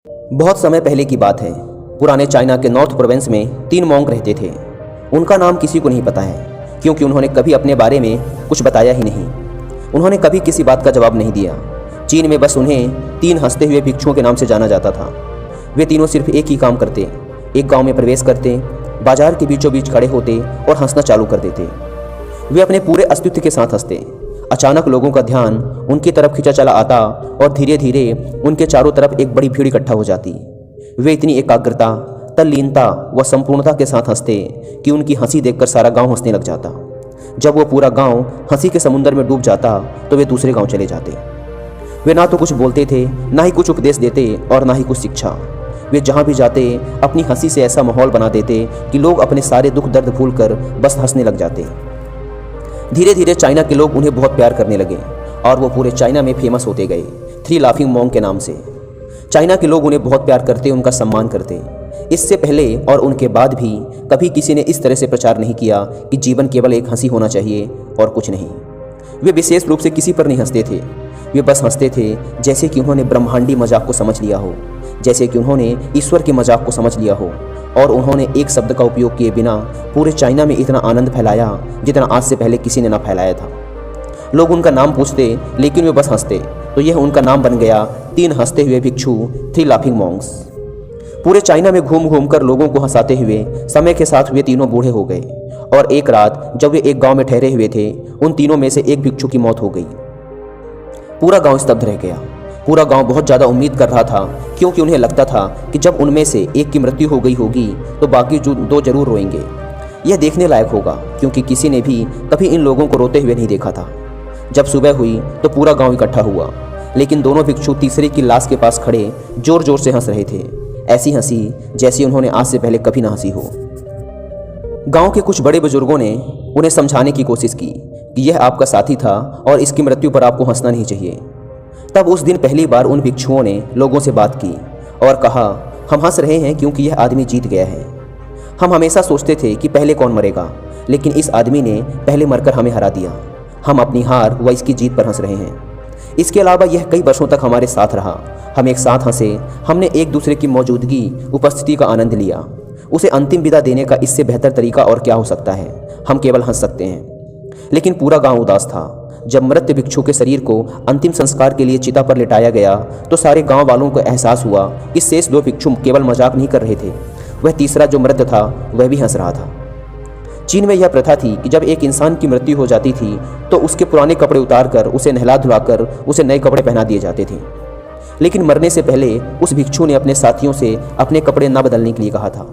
बहुत समय पहले की बात है। पुराने चाइना के नॉर्थ प्रोविंस में 3 मॉन्क रहते थे। उनका नाम किसी को नहीं पता है, क्योंकि उन्होंने कभी अपने बारे में कुछ बताया ही नहीं। उन्होंने कभी किसी बात का जवाब नहीं दिया। चीन में बस उन्हें 3 हंसते हुए भिक्षुओं के नाम से जाना जाता था। वे तीनों सिर्फ एक ही काम करते, एक गांव में प्रवेश करते, बाजार के बीचों बीच खड़े होते और हंसना चालू कर देते। वे अपने पूरे अस्तित्व के साथ हंसते। अचानक लोगों का ध्यान उनकी तरफ खींचा चला आता और धीरे धीरे उनके चारों तरफ एक बड़ी भीड़ इकट्ठा हो जाती। वे इतनी एकाग्रता, तल्लीनता व संपूर्णता के साथ हंसते कि उनकी हंसी देखकर सारा गांव हंसने लग जाता। जब वो पूरा गांव हंसी के समुद्र में डूब जाता तो वे दूसरे गांव चले जाते। वे ना तो कुछ बोलते थे, ना ही कुछ उपदेश देते और ना ही कुछ शिक्षा। वे जहाँ भी जाते अपनी हंसी से ऐसा माहौल बना देते कि लोग अपने सारे दुख दर्द भूलकर बस हंसने लग जाते। धीरे धीरे चाइना के लोग उन्हें बहुत प्यार करने लगे और वो पूरे चाइना में फेमस होते गए, 3 लाफिंग मॉन्क के नाम से। चाइना के लोग उन्हें बहुत प्यार करते, उनका सम्मान करते। इससे पहले और उनके बाद भी कभी किसी ने इस तरह से प्रचार नहीं किया कि जीवन केवल एक हंसी होना चाहिए और कुछ नहीं। वे विशेष रूप से किसी पर नहीं हंसते थे। वे बस हंसते थे जैसे कि उन्होंने ब्रह्मांडी मजाक को समझ लिया हो, जैसे कि उन्होंने ईश्वर के मजाक को समझ लिया हो, और उन्होंने एक शब्द का उपयोग किए बिना पूरे चाइना में इतना आनंद फैलाया जितना आज से पहले किसी ने ना फैलाया था। लोग उनका नाम पूछते लेकिन वे बस हंसते, तो यह उनका नाम बन गया 3 हंसते हुए भिक्षु, 3 लाफिंग मॉन्क्स। पूरे चाइना में घूम घूम कर लोगों को हंसाते हुए समय के साथ वे तीनों बूढ़े हो गए और एक रात जब वे एक गांव में ठहरे हुए थे, उन तीनों में से एक भिक्षु की मौत हो गई। पूरा गांव स्तब्ध रह गया। पूरा गांव बहुत ज़्यादा उम्मीद कर रहा था, क्योंकि उन्हें लगता था कि जब उनमें से एक की मृत्यु हो गई होगी तो बाकी जो 2 जरूर रोएंगे। यह देखने लायक होगा, क्योंकि किसी ने भी कभी इन लोगों को रोते हुए नहीं देखा था। जब सुबह हुई तो पूरा गांव इकट्ठा हुआ, लेकिन दोनों भिक्षु तीसरे की लाश के पास खड़े जोर जोर से हंस रहे थे। ऐसी हंसी जैसी उन्होंने आज से पहले कभी ना हंसी हो। गांव के कुछ बड़े बुजुर्गों ने उन्हें समझाने की कोशिश की कि यह आपका साथी था और इसकी मृत्यु पर आपको हंसना नहीं चाहिए। तब उस दिन पहली बार उन भिक्षुओं ने लोगों से बात की और कहा, हम हंस रहे हैं क्योंकि यह आदमी जीत गया है। हम हमेशा सोचते थे कि पहले कौन मरेगा, लेकिन इस आदमी ने पहले मरकर हमें हरा दिया। हम अपनी हार व इसकी जीत पर हंस रहे हैं। इसके अलावा यह कई वर्षों तक हमारे साथ रहा। हम एक साथ हंसे, हमने एक दूसरे की मौजूदगी, उपस्थिति का आनंद लिया। उसे अंतिम विदा देने का इससे बेहतर तरीका और क्या हो सकता है। हम केवल हंस सकते हैं। लेकिन पूरा गांव उदास था। जब मृत भिक्षु के शरीर को अंतिम संस्कार के लिए चिता पर लिटाया गया तो सारे गांव वालों को एहसास हुआ कि शेष 2 भिक्षु केवल मजाक नहीं कर रहे थे, वह तीसरा जो मृत था वह भी हंस रहा था। चीन में यह प्रथा थी कि जब एक इंसान की मृत्यु हो जाती थी तो उसके पुराने कपड़े उतारकर उसे नहला धुलाकर उसे नए कपड़े पहना दिए जाते थे। लेकिन मरने से पहले उस भिक्षु ने अपने साथियों से अपने कपड़े न बदलने के लिए कहा था।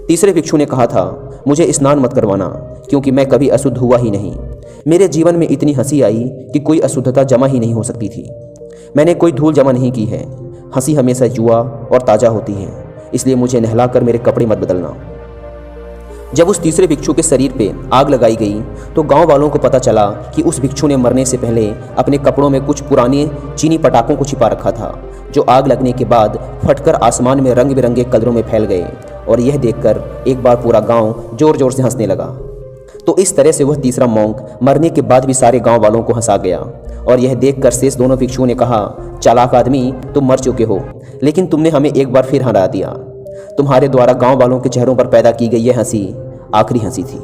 तीसरे भिक्षु ने कहा था, मुझे स्नान मत करवाना, क्योंकि मैं कभी अशुद्ध हुआ ही नहीं। मेरे जीवन में इतनी हंसी आई कि कोई अशुद्धता जमा ही नहीं हो सकती थी। मैंने कोई धूल जमा नहीं की है। हंसी हमेशा युवा और ताज़ा होती है, इसलिए मुझे नहलाकर मेरे कपड़े मत बदलना। जब उस तीसरे भिक्षु के शरीर पे आग लगाई गई तो गांव वालों को पता चला कि उस भिक्षु ने मरने से पहले अपने कपड़ों में कुछ पुराने चीनी पटाखों को छिपा रखा था, जो आग लगने के बाद फटकर आसमान में रंग बिरंगे कलरों में फैल गए। और यह देखकर एक बार पूरा गांव जोर जोर से हंसने लगा। तो इस तरह से वह तीसरा मॉन्क मरने के बाद भी सारे गांव वालों को हंसा गया। और यह देखकर शेष दोनों भिक्षुओं ने कहा, चालाक आदमी, तुम मर चुके हो, लेकिन तुमने हमें एक बार फिर हरा दिया। तुम्हारे द्वारा गांव वालों के चेहरों पर पैदा की गई यह हंसी आखिरी हंसी थी।